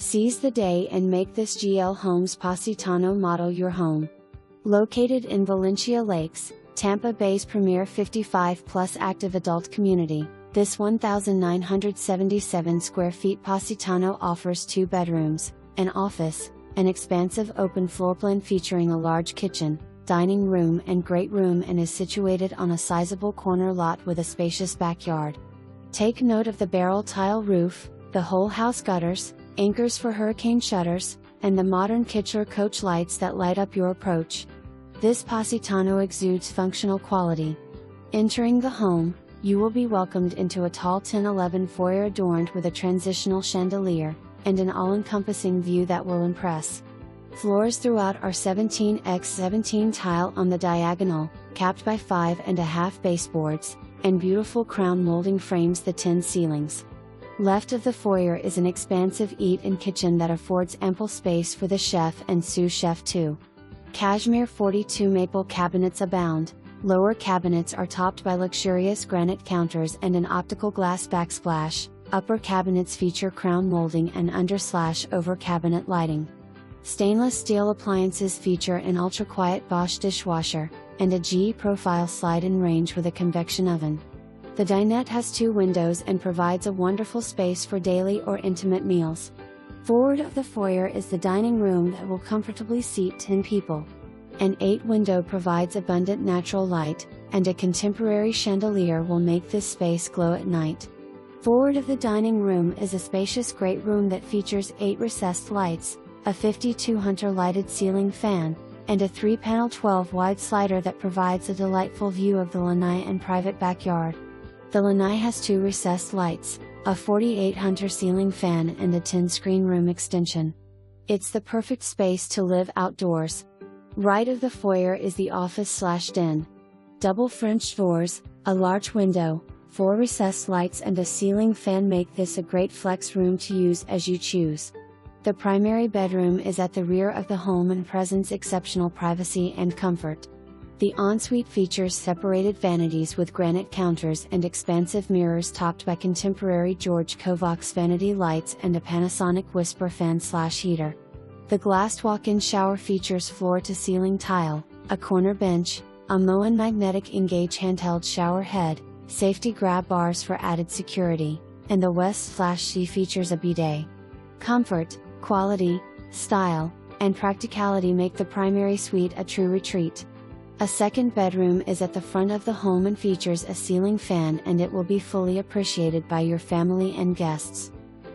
Seize the day and make this GL Homes POSITANO model your home. Located in Valencia Lakes, Tampa Bay's premier 55-plus active adult community, this 1,977 square feet POSITANO offers 2 bedrooms, an office, an expansive open floor plan featuring a large kitchen, dining room and great room, and is situated on a sizable corner lot with a spacious backyard. Take note of the barrel tile roof, the whole house gutters, anchors for hurricane shutters, and the modern KICHLER coach lights that light up your approach. This POSITANO exudes functional quality. Entering the home, you will be welcomed into a tall 10-11 foyer adorned with a transitional chandelier, and an all-encompassing view that will impress. Floors throughout are 17x17 tile on the diagonal, capped by 5.5 baseboards, and beautiful crown molding frames the tin ceilings. Left of the foyer is an expansive eat-in kitchen that affords ample space for the Chef and Sous-Chef too. Cashmere 42 maple cabinets abound. Lower cabinets are topped by luxurious granite counters and an optical glass backsplash. Upper cabinets feature crown molding and under/over cabinet lighting. Stainless steel appliances feature an ultra-quiet BOSCH dishwasher, and a G profile slide-in range with a convection oven. The dinette has 2 windows and provides a wonderful space for daily or intimate meals. Forward of the foyer is the dining room that will comfortably seat 10 people. An 8 window provides abundant natural light, and a contemporary chandelier will make this space glow at night. Forward of the dining room is a spacious great room that features 8 recessed lights, a 5200 lighted ceiling fan, and a 3-panel 12-wide slider that provides a delightful view of the lanai and private backyard. The lanai has 2 recessed lights, a 4800 ceiling fan and a 10-screen room extension. It's the perfect space to live outdoors. Right of the foyer is the office/den. Double French doors, a large window, 4 recessed lights and a ceiling fan make this a great flex room to use as you choose. The primary bedroom is at the rear of the home and presents exceptional privacy and comfort. The ensuite features separated vanities with granite counters and expansive mirrors topped by contemporary GEORGE KOVACS vanity lights and a PANASONIC Whisper fan/heater. The glassed walk-in shower features floor-to-ceiling tile, a corner bench, a MOEN Magnetic Engage handheld shower head, safety grab bars for added security, and the West/C features a bidet. Comfort, quality, style, and practicality make the primary suite a true retreat. A second bedroom is at the front of the home and features a ceiling fan, and it will be fully appreciated by your family and guests.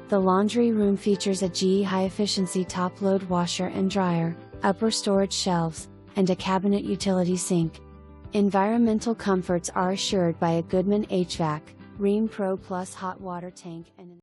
The laundry room features a GE high-efficiency top-load washer and dryer, upper storage shelves, and a cabinet utility sink. Environmental comforts are assured by a GOODMAN HVAC, RHEEM Pro Plus hot water tank and